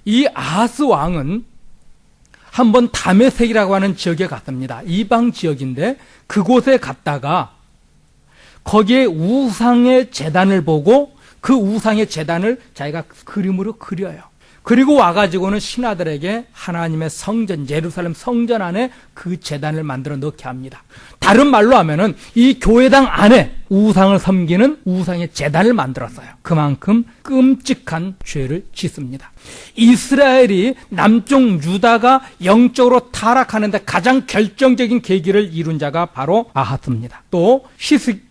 이 아하스 왕은 한번 다메섹이라고 하는 지역에 갔습니다. 이방 지역인데 그곳에 갔다가 거기에 우상의 제단을 보고 그 우상의 제단을 자기가 그림으로 그려요. 그리고 와가지고는 신하들에게 하나님의 성전, 예루살렘 성전 안에 그 제단을 만들어 넣게 합니다. 다른 말로 하면은 이 교회당 안에 우상을 섬기는 우상의 제단을 만들었어요. 그만큼 끔찍한 죄를 짓습니다. 이스라엘이 남쪽 유다가 영적으로 타락하는데 가장 결정적인 계기를 이룬 자가 바로 아하스입니다. 또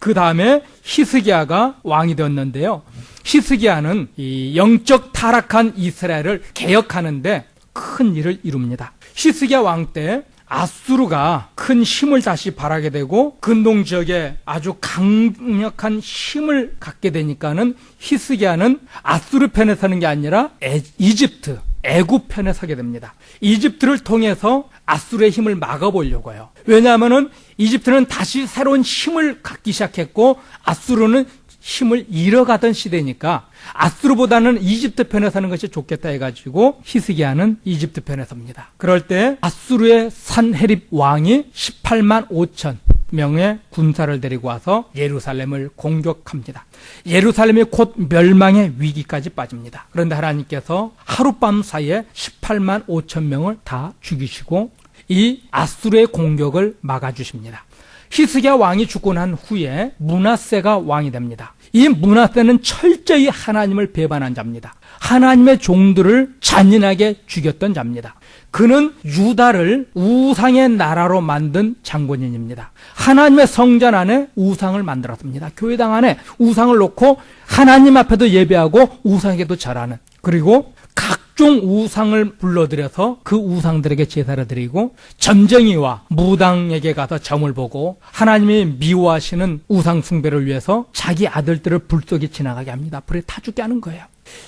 그 다음에 히스기야가 왕이 되었는데요. 히스기야는 이 영적 타락한 이스라엘을 개혁하는데 큰 일을 이룹니다. 히스기야 왕 때 아수르가 큰 힘을 다시 발하게 되고 근동 지역에 아주 강력한 힘을 갖게 되니까는 히스기야는 아수르 편에 서는 게 아니라 이집트, 애굽 편에 서게 됩니다. 이집트를 통해서 아수르의 힘을 막아보려고 해요. 왜냐하면은 이집트는 다시 새로운 힘을 갖기 시작했고 아수르는 힘을 잃어가던 시대니까 아수르보다는 이집트 편에 서는 것이 좋겠다 해가지고 히스기야는 이집트 편에 섭니다. 그럴 때 아수르의 산헤립 왕이 18만 5천 명의 군사를 데리고 와서 예루살렘을 공격합니다. 예루살렘이 곧 멸망의 위기까지 빠집니다. 그런데 하나님께서 하룻밤 사이에 18만 5천 명을 다 죽이시고 이 아수르의 공격을 막아주십니다. 히스기야 왕이 죽고 난 후에 므낫세가 왕이 됩니다. 이 므낫세는 철저히 하나님을 배반한 자입니다. 하나님의 종들을 잔인하게 죽였던 자입니다. 그는 유다를 우상의 나라로 만든 장본인입니다. 하나님의 성전 안에 우상을 만들었습니다. 교회당 안에 우상을 놓고 하나님 앞에도 예배하고 우상에게도 절하는, 그리고 각종 우상을 불러들여서 그 우상들에게 제사를 드리고 점쟁이와 무당에게 가서 점을 보고 하나님이 미워하시는 우상 숭배를 위해서 자기 아들들을 불 속에 지나가게 합니다. 불에 타 죽게 하는 거예요.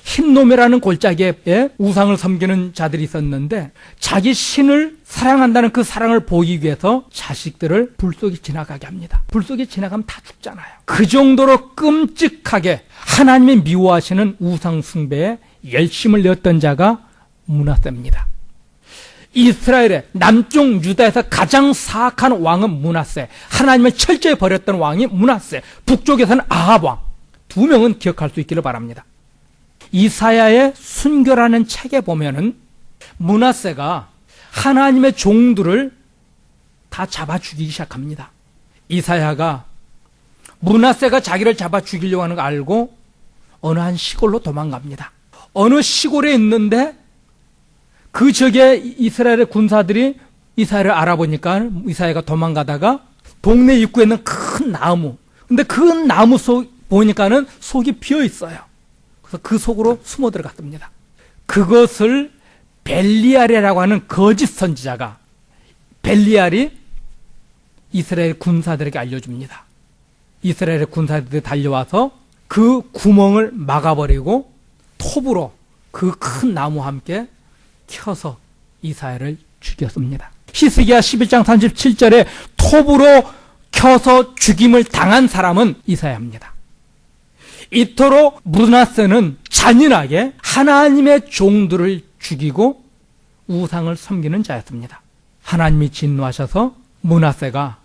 흰놈이라는 골짜기에 우상을 섬기는 자들이 있었는데 자기 신을 사랑한다는 그 사랑을 보이기 위해서 자식들을 불 속에 지나가게 합니다. 불 속에 지나가면 다 죽잖아요. 그 정도로 끔찍하게 하나님이 미워하시는 우상 숭배에 열심을 내었던 자가 므낫세입니다. 이스라엘의 남쪽 유다에서 가장 사악한 왕은 므낫세, 하나님을 철저히 버렸던 왕이 므낫세, 북쪽에서는 아합 왕, 두 명은 기억할 수 있기를 바랍니다. 이사야의 순교라는 책에 보면은 므낫세가 하나님의 종들을 다 잡아 죽이기 시작합니다. 이사야가 므낫세가 자기를 잡아 죽이려고 하는 거 알고 어느 한 시골로 도망갑니다. 어느 시골에 있는데 그 지역에 이스라엘의 군사들이 이사야를 알아보니까 이사야가 도망가다가 동네 입구에 있는 큰 나무, 근데 그 나무 속 보니까는 속이 비어 있어요. 그래서 그 속으로 숨어 들어갔습니다. 그것을 벨리알이라고 하는 거짓 선지자가, 벨리알이 이스라엘 군사들에게 알려줍니다. 이스라엘의 군사들이 달려와서 그 구멍을 막아버리고 톱으로 그 큰 나무와 함께 켜서 이사야를 죽였습니다. 히스기야 11장 37절에 톱으로 켜서 죽임을 당한 사람은 이사야입니다. 이토록 므낫세는 잔인하게 하나님의 종들을 죽이고 우상을 섬기는 자였습니다. 하나님이 진노하셔서 므낫세가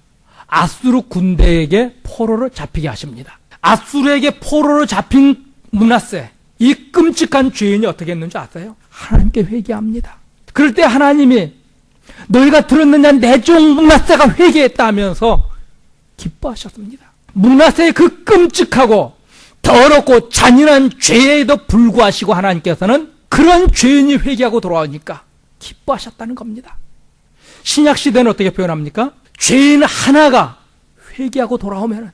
아수르 군대에게 포로로 잡히게 하십니다. 아수르에게 포로로 잡힌 므낫세, 이 끔찍한 죄인이 어떻게 했는지 아세요? 하나님께 회개합니다. 그럴 때 하나님이 너희가 들었느냐, 내 종 므낫세가 회개했다 하면서 기뻐하셨습니다. 므낫세의 그 끔찍하고 더럽고 잔인한 죄에도 불구하시고 하나님께서는 그런 죄인이 회개하고 돌아오니까 기뻐하셨다는 겁니다. 신약시대는 어떻게 표현합니까? 죄인 하나가 회개하고 돌아오면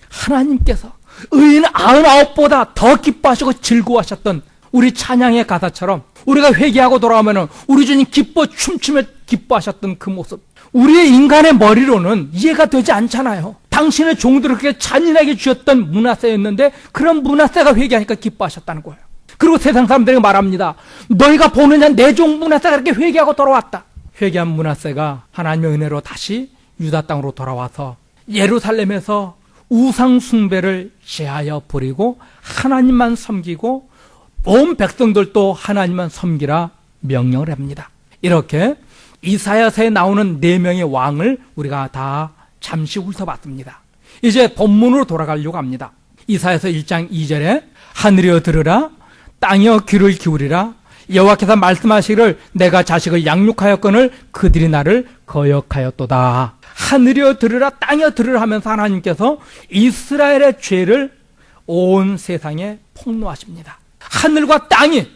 하나님께서 의인 99보다 더 기뻐하시고 즐거워하셨던 우리 찬양의 가사처럼 우리가 회개하고 돌아오면 우리 주님 기뻐 춤추며 기뻐하셨던 그 모습, 우리의 인간의 머리로는 이해가 되지 않잖아요. 당신의 종들을 그렇게 잔인하게 주셨던 므낫세였는데 그런 므낫세가 회개하니까 기뻐하셨다는 거예요. 그리고 세상 사람들에게 말합니다. 너희가 보느냐, 내 종 므낫세가 그렇게 회개하고 돌아왔다. 회개한 므낫세가 하나님의 은혜로 다시 유다 땅으로 돌아와서 예루살렘에서 우상 숭배를 제하여 버리고 하나님만 섬기고 온 백성들도 하나님만 섬기라 명령을 합니다. 이렇게 이사야서에 나오는 4명의 왕을 우리가 다 잠시 훑어봤습니다. 이제 본문으로 돌아가려고 합니다. 이사야서 1장 2절에 하늘이여 들으라, 땅이여 귀를 기울이라, 여호와께서 말씀하시기를 내가 자식을 양육하였거늘 그들이 나를 거역하였도다. 하늘이여 들으라, 땅이여 들으라 하면서 하나님께서 이스라엘의 죄를 온 세상에 폭로하십니다. 하늘과 땅이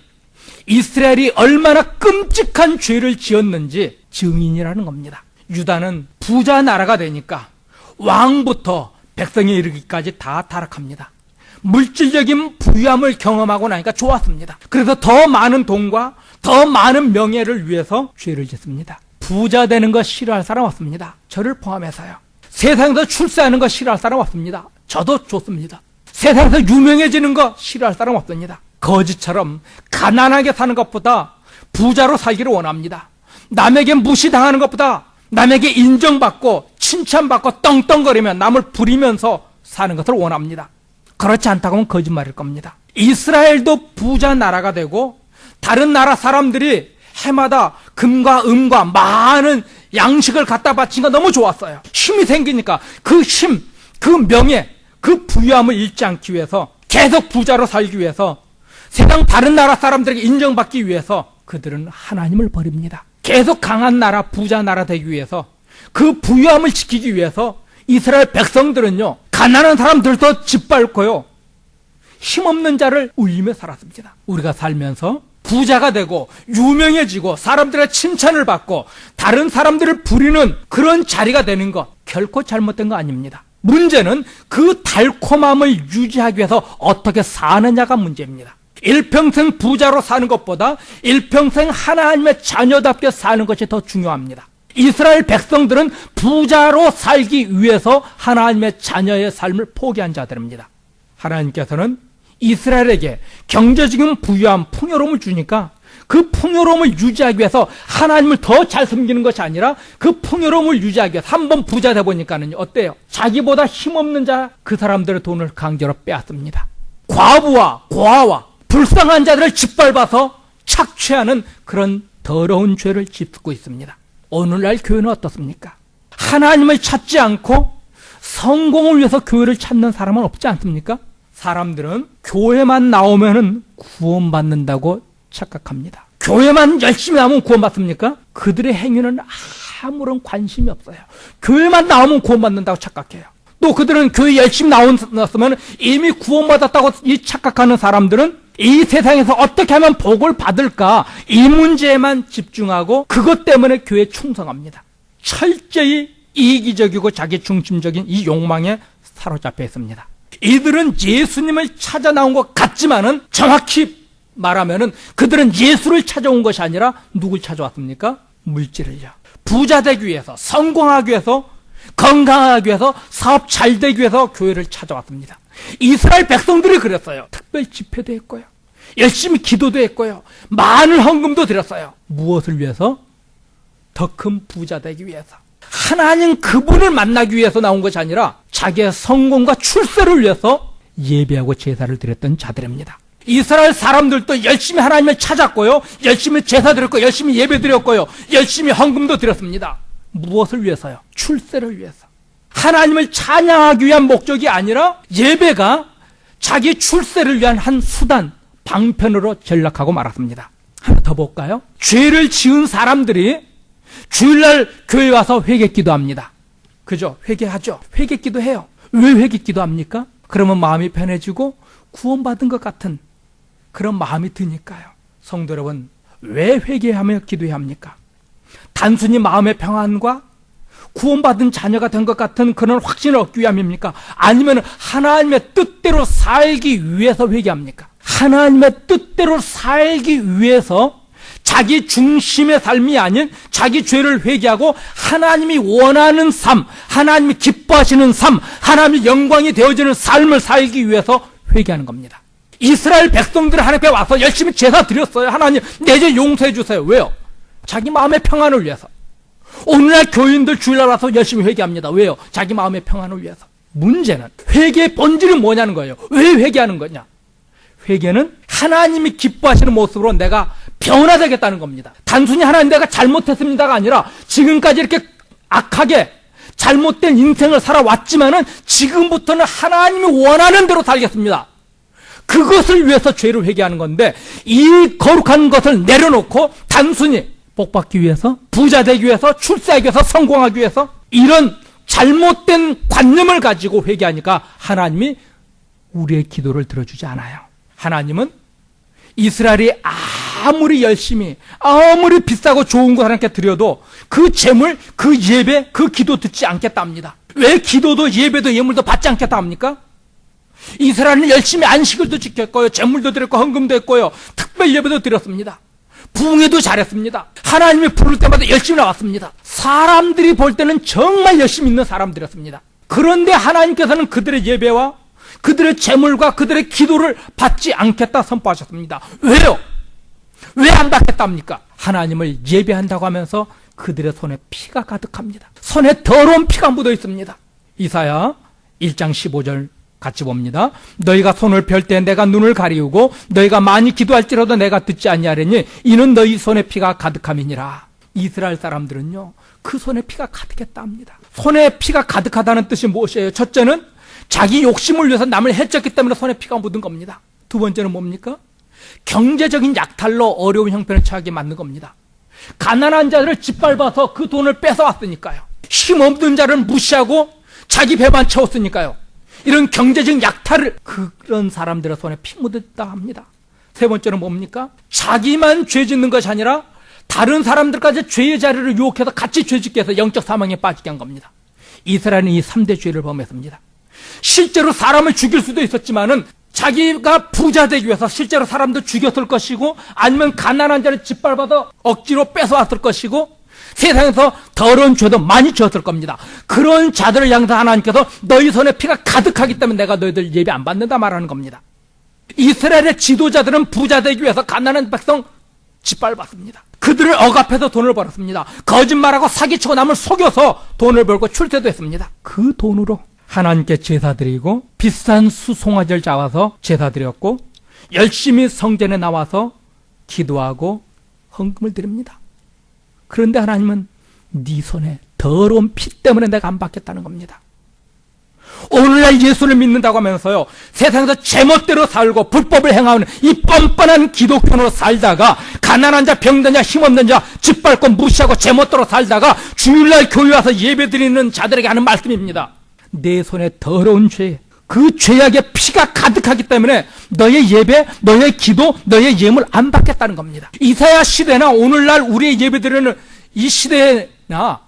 이스라엘이 얼마나 끔찍한 죄를 지었는지 증인이라는 겁니다. 유다는 부자 나라가 되니까 왕부터 백성에 이르기까지 다 타락합니다. 물질적인 부유함을 경험하고 나니까 좋았습니다. 그래서 더 많은 돈과 더 많은 명예를 위해서 죄를 짓습니다. 부자 되는 거 싫어할 사람 없습니다. 저를 포함해서요. 세상에서 출세하는 거 싫어할 사람 없습니다. 저도 좋습니다. 세상에서 유명해지는 거 싫어할 사람 없습니다. 거지처럼 가난하게 사는 것보다 부자로 살기를 원합니다. 남에게 무시당하는 것보다 남에게 인정받고 칭찬받고 떵떵거리며 남을 부리면서 사는 것을 원합니다. 그렇지 않다고 하면 거짓말일 겁니다. 이스라엘도 부자 나라가 되고 다른 나라 사람들이 해마다 금과 은과 많은 양식을 갖다 바치니까 너무 좋았어요. 힘이 생기니까 그 힘, 그 명예, 그 부유함을 잃지 않기 위해서 계속 부자로 살기 위해서 세상 다른 나라 사람들에게 인정받기 위해서 그들은 하나님을 버립니다. 계속 강한 나라, 부자 나라 되기 위해서 그 부유함을 지키기 위해서 이스라엘 백성들은요, 가난한 사람들도 짓밟고요, 힘없는 자를 울리며 살았습니다. 우리가 살면서 부자가 되고 유명해지고 사람들의 칭찬을 받고 다른 사람들을 부리는 그런 자리가 되는 것 결코 잘못된 거 아닙니다. 문제는 그 달콤함을 유지하기 위해서 어떻게 사느냐가 문제입니다. 일평생 부자로 사는 것보다 일평생 하나님의 자녀답게 사는 것이 더 중요합니다. 이스라엘 백성들은 부자로 살기 위해서 하나님의 자녀의 삶을 포기한 자들입니다. 하나님께서는 이스라엘에게 경제적인 부유함, 풍요로움을 주니까 그 풍요로움을 유지하기 위해서 하나님을 더 잘 섬기는 것이 아니라 그 풍요로움을 유지하기 위해서 한번 부자 되보니까는 어때요? 자기보다 힘없는 자, 그 사람들의 돈을 강제로 빼앗습니다. 과부와 고아와 불쌍한 자들을 짓밟아서 착취하는 그런 더러운 죄를 짓고 있습니다. 오늘날 교회는 어떻습니까? 하나님을 찾지 않고 성공을 위해서 교회를 찾는 사람은 없지 않습니까? 사람들은 교회만 나오면은 구원받는다고 착각합니다. 교회만 열심히 나오면 구원받습니까? 그들의 행위는 아무런 관심이 없어요. 교회만 나오면 구원받는다고 착각해요. 또 그들은 교회 열심히 나왔으면 이미 구원받았다고 착각하는 사람들은 이 세상에서 어떻게 하면 복을 받을까, 이 문제에만 집중하고 그것 때문에 교회에 충성합니다. 철저히 이기적이고 자기중심적인 이 욕망에 사로잡혀 있습니다. 이들은 예수님을 찾아 나온 것 같지만은 정확히 말하면은 그들은 예수를 찾아온 것이 아니라 누굴 찾아왔습니까? 물질을요. 부자 되기 위해서, 성공하기 위해서, 건강하기 위해서, 사업 잘 되기 위해서 교회를 찾아왔습니다. 이스라엘 백성들이 그랬어요. 특별 집회도 했고요, 열심히 기도도 했고요, 많은 헌금도 드렸어요. 무엇을 위해서? 더 큰 부자 되기 위해서. 하나님 그분을 만나기 위해서 나온 것이 아니라 자기의 성공과 출세를 위해서 예배하고 제사를 드렸던 자들입니다. 이스라엘 사람들도 열심히 하나님을 찾았고요, 열심히 제사 드렸고, 열심히 예배 드렸고요, 열심히 헌금도 드렸습니다. 무엇을 위해서요? 출세를 위해서. 하나님을 찬양하기 위한 목적이 아니라 예배가 자기 출세를 위한 한 수단, 방편으로 전락하고 말았습니다. 하나 더 볼까요? 죄를 지은 사람들이 주일날 교회 와서 회개기도 합니다. 그죠? 회개하죠. 회개기도 해요. 왜 회개기도 합니까? 그러면 마음이 편해지고 구원받은 것 같은 그런 마음이 드니까요. 성도 여러분, 왜 회개하며 기도해야 합니까? 단순히 마음의 평안과 구원받은 자녀가 된 것 같은 그런 확신을 얻기 위함입니까? 아니면 하나님의 뜻대로 살기 위해서 회개합니까? 하나님의 뜻대로 살기 위해서 자기 중심의 삶이 아닌 자기 죄를 회개하고 하나님이 원하는 삶, 하나님이 기뻐하시는 삶, 하나님의 영광이 되어지는 삶을 살기 위해서 회개하는 겁니다. 이스라엘 백성들은 하나님께 와서 열심히 제사 드렸어요. 하나님, 내 죄 용서해 주세요. 왜요? 자기 마음의 평안을 위해서. 오늘날 교인들 주일날 와서 열심히 회개합니다. 왜요? 자기 마음의 평안을 위해서. 문제는 회개의 본질은 뭐냐는 거예요. 왜 회개하는 거냐? 회개는 하나님이 기뻐하시는 모습으로 내가 변화되겠다는 겁니다. 단순히 하나님 내가 잘못했습니다가 아니라 지금까지 이렇게 악하게 잘못된 인생을 살아왔지만은 지금부터는 하나님이 원하는 대로 살겠습니다. 그것을 위해서 죄를 회개하는 건데, 이 거룩한 것을 내려놓고 단순히 복받기 위해서, 부자 되기 위해서, 출세하기 위해서, 성공하기 위해서 이런 잘못된 관념을 가지고 회개하니까 하나님이 우리의 기도를 들어주지 않아요. 하나님은 이스라엘이 아무리 열심히, 아무리 비싸고 좋은 거 하나님께 드려도 그 재물, 그 예배, 그 기도 듣지 않겠다 합니다. 왜 기도도 예배도 예물도 받지 않겠다 합니까? 이스라엘은 열심히 안식일도 지켰고요, 재물도 드렸고, 헌금도 했고요, 특별 예배도 드렸습니다. 부흥회도 잘했습니다. 하나님이 부를 때마다 열심히 나왔습니다. 사람들이 볼 때는 정말 열심히 있는 사람들이었습니다. 그런데 하나님께서는 그들의 예배와 그들의 재물과 그들의 기도를 받지 않겠다 선포하셨습니다. 왜요? 왜 안 받겠답니까? 하나님을 예배한다고 하면서 그들의 손에 피가 가득합니다. 손에 더러운 피가 묻어 있습니다. 이사야 1장 15절 같이 봅니다. 너희가 손을 펼 때 내가 눈을 가리우고 너희가 많이 기도할지라도 내가 듣지 아니하려니 이는 너희 손에 피가 가득함이니라. 이스라엘 사람들은요, 그 손에 피가 가득했다 합니다. 손에 피가 가득하다는 뜻이 무엇이에요? 첫째는 자기 욕심을 위해서 남을 해쳤기 때문에 손에 피가 묻은 겁니다. 두 번째는 뭡니까? 경제적인 약탈로 어려운 형편을 처하게 만든 겁니다. 가난한 자들을 짓밟아서 그 돈을 뺏어왔으니까요. 힘없는 자를 무시하고 자기 배만 채웠으니까요. 이런 경제적 약탈을, 그런 사람들의 손에 피 묻었다 합니다. 세 번째는 뭡니까? 자기만 죄 짓는 것이 아니라 다른 사람들까지 죄의 자리를 유혹해서 같이 죄 짓게 해서 영적 사망에 빠지게 한 겁니다. 이스라엘은 이 3대 죄를 범했습니다. 실제로 사람을 죽일 수도 있었지만은 자기가 부자 되기 위해서 실제로 사람도 죽였을 것이고, 아니면 가난한 자를 짓밟아서 억지로 뺏어왔을 것이고, 세상에서 더러운 죄도 많이 지었을 겁니다. 그런 자들을 향해서 하나님께서 너희 손에 피가 가득하기 때문에 내가 너희들 예배 안 받는다 말하는 겁니다. 이스라엘의 지도자들은 부자 되기 위해서 가난한 백성 짓밟았습니다. 그들을 억압해서 돈을 벌었습니다. 거짓말하고 사기치고 남을 속여서 돈을 벌고 출세도 했습니다. 그 돈으로 하나님께 제사 드리고, 비싼 수송아지를 잡아서 제사 드렸고, 열심히 성전에 나와서 기도하고 헌금을 드립니다. 그런데 하나님은 네 손에 더러운 피 때문에 내가 안 받겠다는 겁니다. 오늘날 예수를 믿는다고 하면서요, 세상에서 제멋대로 살고 불법을 행하는 이 뻔뻔한 기독교로 살다가 가난한 자, 병든 자, 힘없는 자 짓밟고 무시하고 제멋대로 살다가 주일날 교회 와서 예배드리는 자들에게 하는 말씀입니다. 내 손에 더러운 죄, 그 죄악의 피가 가득하기 때문에 너의 예배, 너의 기도, 너의 예물 안 받겠다는 겁니다. 이사야 시대나 오늘날 우리의 예배드리는 이 시대나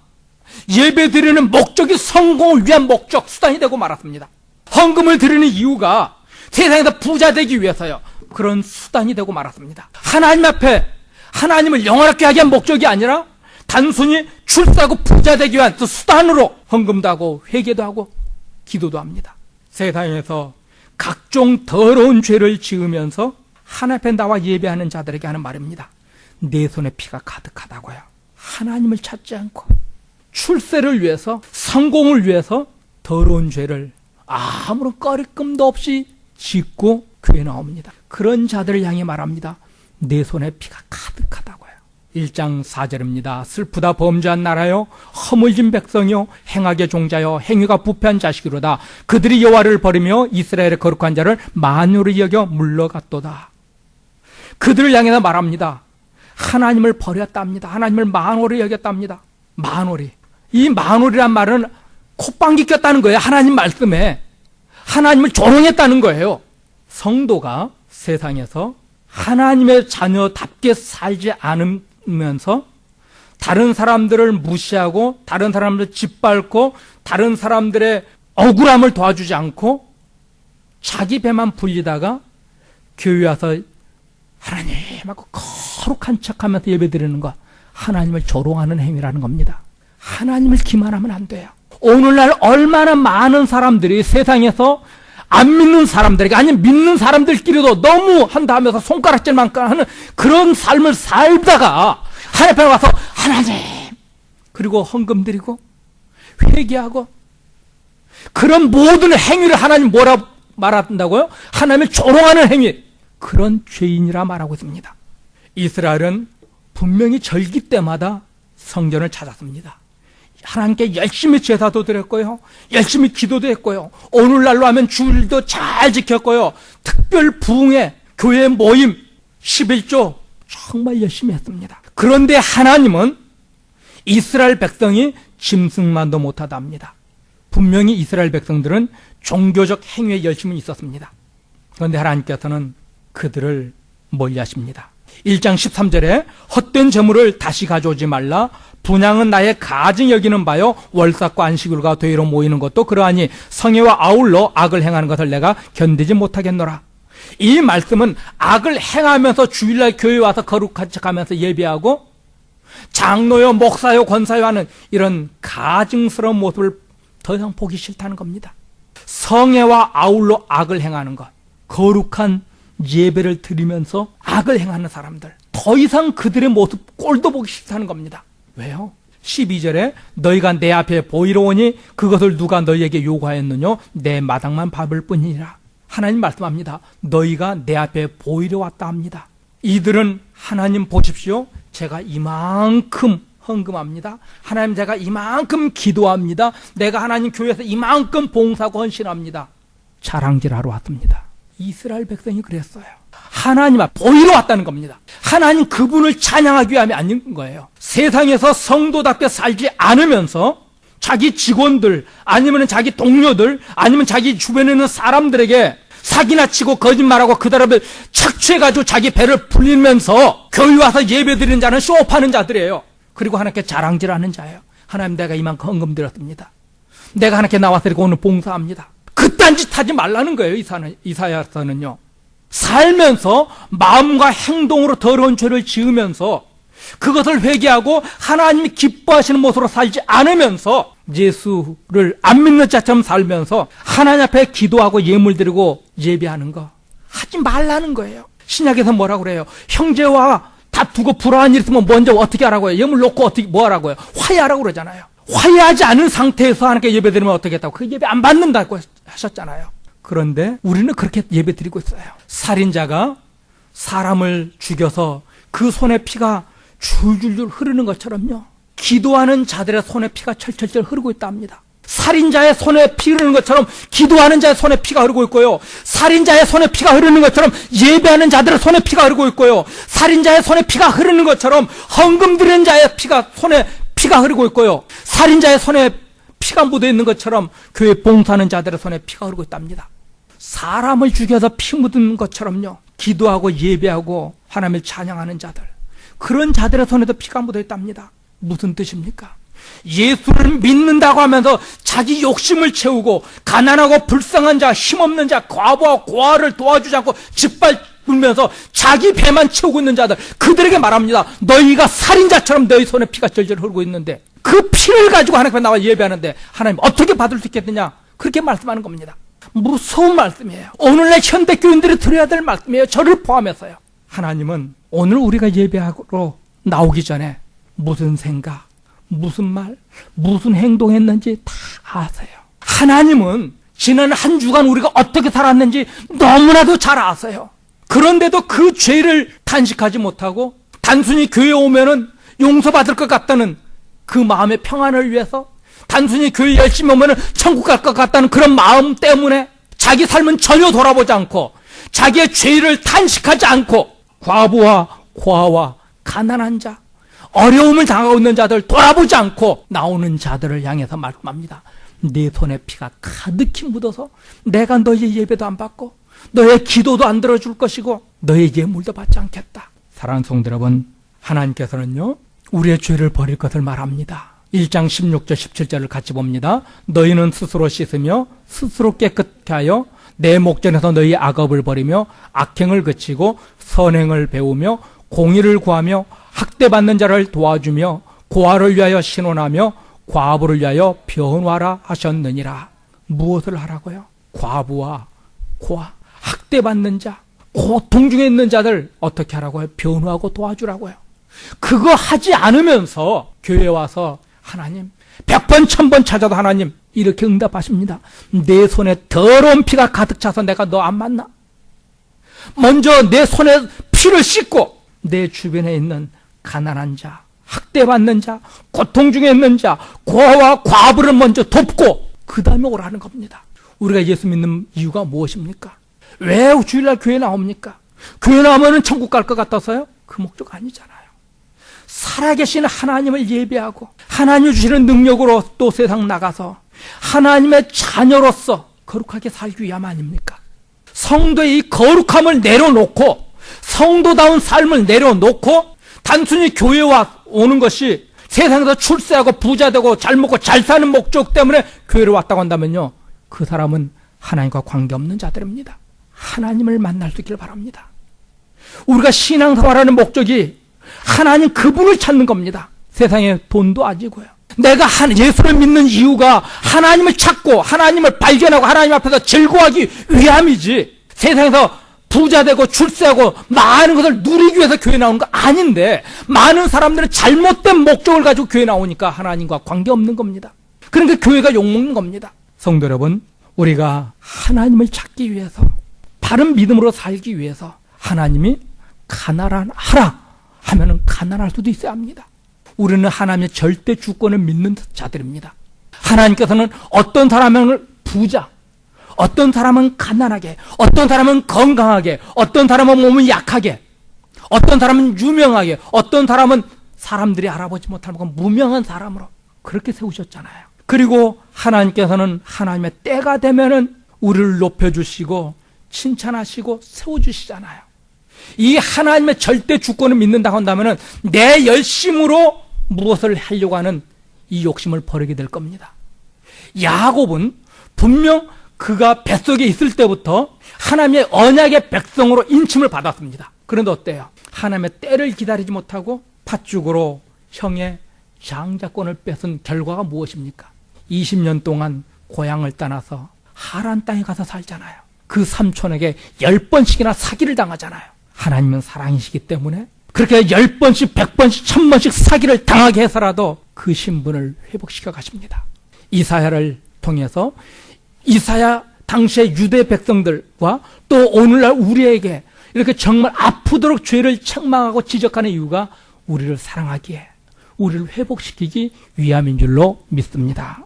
예배드리는 목적이 성공을 위한 목적, 수단이 되고 말았습니다. 헌금을 드리는 이유가 세상에서 부자 되기 위해서요, 그런 수단이 되고 말았습니다. 하나님 앞에 하나님을 영원하게 하기 위한 목적이 아니라 단순히 출세하고 부자 되기 위한 그 수단으로 헌금도 하고 회개도 하고 기도도 합니다. 세상에서 각종 더러운 죄를 지으면서 하나님 앞에 나와 예배하는 자들에게 하는 말입니다. 내 손에 피가 가득하다고요. 하나님을 찾지 않고 출세를 위해서, 성공을 위해서 더러운 죄를 아무런 꺼리낌도 없이 짓고 교회에 나옵니다. 그런 자들을 향해 말합니다. 내 손에 피가 가득하다고요. 1장 4절입니다. 슬프다 범죄한 나라요, 허물진 백성이요, 행악의 종자요, 행위가 부패한 자식이로다. 그들이 여호와를 버리며 이스라엘의 거룩한 자를 만유로 여겨 물러갔도다. 그들을 향해서 말합니다. 하나님을 버렸답니다. 하나님을 만홀히 여겼답니다. 만홀히. 이 만홀이란 말은 콧방귀 꼈다는 거예요. 하나님 말씀에 하나님을 조롱했다는 거예요. 성도가 세상에서 하나님의 자녀답게 살지 않으면서 다른 사람들을 무시하고 다른 사람들을 짓밟고 다른 사람들의 억울함을 도와주지 않고 자기 배만 불리다가 교회 와서 하나님하고 거룩한 척하면서 예배드리는 것, 하나님을 조롱하는 행위라는 겁니다. 하나님을 기만하면 안 돼요. 오늘날 얼마나 많은 사람들이 세상에서 안 믿는 사람들에게, 아니면 믿는 사람들끼리도 너무 한다 하면서 손가락질만 하는 그런 삶을 살다가 하나님 앞에 와서 하나님, 그리고 헌금 드리고 회개하고, 그런 모든 행위를 하나님 뭐라 말한다고요? 하나님을 조롱하는 행위. 그런 죄인이라 말하고 있습니다. 이스라엘은 분명히 절기 때마다 성전을 찾았습니다. 하나님께 열심히 제사도 드렸고요, 열심히 기도도 했고요, 오늘날로 하면 주일도 잘 지켰고요, 특별 부흥회, 교회 모임, 11조 정말 열심히 했습니다. 그런데 하나님은 이스라엘 백성이 짐승만도 못하다 합니다. 분명히 이스라엘 백성들은 종교적 행위에 열심히 있었습니다. 그런데 하나님께서는 그들을 멀리하십니다. 1장 13절에 헛된 재물을 다시 가져오지 말라. 분향은 나의 가증 여기는 바요, 월삭과 안식일과 도회로 모이는 것도 그러하니 성회와 아울러 악을 행하는 것을 내가 견디지 못하겠노라. 이 말씀은 악을 행하면서 주일날 교회에 와서 거룩한 척하면서 예배하고 장로요, 목사요, 권사요 하는 이런 가증스러운 모습을 더 이상 보기 싫다는 겁니다. 성회와 아울러 악을 행하는 것, 거룩한 예배를 드리면서 악을 행하는 사람들, 더 이상 그들의 모습 꼴도 보기 싫다는 겁니다. 왜요? 12절에 너희가 내 앞에 보이러 오니 그것을 누가 너희에게 요구하였느냐? 내 마당만 밟을 뿐이니라. 하나님 말씀합니다. 너희가 내 앞에 보이러 왔다 합니다. 이들은 하나님 보십시오, 제가 이만큼 헌금합니다, 하나님 제가 이만큼 기도합니다, 내가 하나님 교회에서 이만큼 봉사하고 헌신합니다, 자랑질하러 왔습니다. 이스라엘 백성이 그랬어요. 하나님 앞 보이러 왔다는 겁니다. 하나님 그분을 찬양하기 위함이 아닌 거예요. 세상에서 성도답게 살지 않으면서 자기 직원들, 아니면 자기 동료들, 아니면 자기 주변에 있는 사람들에게 사기나 치고 거짓말하고 그 사람을 착취해가지고 자기 배를 불리면서 교회 와서 예배드리는 자는 쇼업하는 자들이에요. 그리고 하나님께 자랑질하는 자예요. 하나님 내가 이만큼 헌금 드렸습니다, 내가 하나님께 나와서 이렇게 오늘 봉사합니다. 그딴 짓 하지 말라는 거예요. 이사야서는요. 살면서 마음과 행동으로 더러운 죄를 지으면서 그것을 회개하고 하나님이 기뻐하시는 모습으로 살지 않으면서 예수를 안 믿는 자처럼 살면서 하나님 앞에 기도하고 예물 드리고 예배하는 거 하지 말라는 거예요. 신약에서 뭐라고 그래요? 형제와 다투고 불화한 일 있으면 먼저 어떻게 하라고요? 예물 놓고 어떻게 뭐 하라고요? 화해하라고 그러잖아요. 화해하지 않은 상태에서 하나님께 예배 드리면 어떻게 했다고? 그 예배 안 받는다고 하셨잖아요. 그런데 우리는 그렇게 예배 드리고 있어요. 살인자가 사람을 죽여서 그 손에 피가 줄줄줄 흐르는 것처럼요, 기도하는 자들의 손에 피가 철철철 흐르고 있다 합니다. 살인자의 손에 피 흐르는 것처럼 기도하는 자의 손에 피가 흐르고 있고요, 살인자의 손에 피가 흐르는 것처럼 예배하는 자들의 손에 피가 흐르고 있고요, 살인자의 손에 피가 흐르는 것처럼 헌금 드리는 자의 손에 피가 흐르고 있고요, 살인자의 손에 피가 묻어 있는 것처럼 교회 봉사하는 자들의 손에 피가 흐르고 있답니다. 사람을 죽여서 피 묻은 것처럼요, 기도하고 예배하고 하나님을 찬양하는 자들, 그런 자들의 손에도 피가 묻어 있답니다. 무슨 뜻입니까? 예수를 믿는다고 하면서 자기 욕심을 채우고 가난하고 불쌍한 자, 힘없는 자, 과부와 고아를 도와주지 않고 짓밟으면서 자기 배만 채우고 있는 자들, 그들에게 말합니다. 너희가 살인자처럼 너희 손에 피가 절절 흐르고 있는데 그 피를 가지고 하나님 앞에 나와 예배하는데 하나님 어떻게 받을 수 있겠느냐, 그렇게 말씀하는 겁니다. 무서운 말씀이에요. 오늘날 현대교인들이 들어야 될 말씀이에요. 저를 포함해서요. 하나님은 오늘 우리가 예배하러 나오기 전에 무슨 생각, 무슨 말, 무슨 행동했는지 다 아세요. 하나님은 지난 한 주간 우리가 어떻게 살았는지 너무나도 잘 아세요. 그런데도 그 죄를 단식하지 못하고 단순히 교회에 오면은 용서받을 것 같다는 그 마음의 평안을 위해서, 단순히 교회 열심히 오면은 천국 갈 것 같다는 그런 마음 때문에 자기 삶은 전혀 돌아보지 않고 자기의 죄를 단식하지 않고 과부와 고아와 가난한 자, 어려움을 당하고 있는 자들 돌아보지 않고 나오는 자들을 향해서 말씀합니다. 내 손에 피가 가득히 묻어서 내가 너의 예배도 안 받고 너의 기도도 안 들어줄 것이고 너의 예물도 받지 않겠다. 사랑하는 성도 여러분, 하나님께서는요 우리의 죄를 버릴 것을 말합니다. 1장 16절 17절을 같이 봅니다. 너희는 스스로 씻으며 스스로 깨끗게 하여 내 목전에서 너희의 악업을 버리며 악행을 그치고 선행을 배우며 공의를 구하며 학대받는 자를 도와주며 고아를 위하여 신원하며 과부를 위하여 변화라 하셨느니라. 무엇을 하라고요? 과부와 고아, 학대받는 자, 고통 중에 있는 자들 어떻게 하라고요? 변화하고 도와주라고요. 그거 하지 않으면서 교회에 와서 하나님 100번 1000번 찾아도 하나님 이렇게 응답하십니다. 내 손에 더러운 피가 가득 차서 내가 너 안 만나? 먼저 내 손에 피를 씻고 내 주변에 있는 가난한 자, 학대받는 자, 고통 중에 있는 자, 고아와 과부를 먼저 돕고 그 다음에 오라는 겁니다. 우리가 예수 믿는 이유가 무엇입니까? 왜 주일날 교회 나옵니까? 교회 나오면 천국 갈 것 같아서요? 그 목적 아니잖아요. 살아계신 하나님을 예배하고 하나님 주시는 능력으로 또 세상 나가서 하나님의 자녀로서 거룩하게 살기 위함 아닙니까? 성도의 이 거룩함을 내려놓고 성도다운 삶을 내려놓고 단순히 교회 오는 것이 세상에서 출세하고 부자되고 잘 먹고 잘 사는 목적 때문에 교회를 왔다고 한다면요, 그 사람은 하나님과 관계없는 자들입니다. 하나님을 만날 수 있기를 바랍니다. 우리가 신앙생활하는 목적이 하나님 그분을 찾는 겁니다. 세상에 돈도 아니고요. 내가 예수를 믿는 이유가 하나님을 찾고 하나님을 발견하고 하나님 앞에서 즐거워하기 위함이지, 세상에서 부자되고 출세하고 많은 것을 누리기 위해서 교회 나오는 거 아닌데, 많은 사람들은 잘못된 목적을 가지고 교회 나오니까 하나님과 관계없는 겁니다. 그러니까 교회가 욕먹는 겁니다. 성도 여러분, 우리가 하나님을 찾기 위해서, 바른 믿음으로 살기 위해서 하나님이 가난하라 하면은 가난할 수도 있어야 합니다. 우리는 하나님의 절대 주권을 믿는 자들입니다. 하나님께서는 어떤 사람은 부자, 어떤 사람은 가난하게, 어떤 사람은 건강하게, 어떤 사람은 몸이 약하게, 어떤 사람은 유명하게, 어떤 사람은 사람들이 알아보지 못할 만큼 무명한 사람으로 그렇게 세우셨잖아요. 그리고 하나님께서는 하나님의 때가 되면은 우리를 높여주시고 칭찬하시고 세워주시잖아요. 이 하나님의 절대 주권을 믿는다고 한다면은 내 열심으로 무엇을 하려고 하는 이 욕심을 버리게 될 겁니다. 야곱은 분명 그가 뱃속에 있을 때부터 하나님의 언약의 백성으로 인침을 받았습니다. 그런데 어때요? 하나님의 때를 기다리지 못하고 팥죽으로 형의 장자권을 뺏은 결과가 무엇입니까? 20년 동안 고향을 떠나서 하란 땅에 가서 살잖아요. 그 삼촌에게 10번씩이나 사기를 당하잖아요. 하나님은 사랑이시기 때문에 그렇게 10번씩, 100번씩, 1000번씩 사기를 당하게 해서라도 그 신분을 회복시켜 가십니다. 이사야를 통해서 이사야 당시의 유대 백성들과 또 오늘날 우리에게 이렇게 정말 아프도록 죄를 책망하고 지적하는 이유가 우리를 사랑하기에, 우리를 회복시키기 위함인 줄로 믿습니다.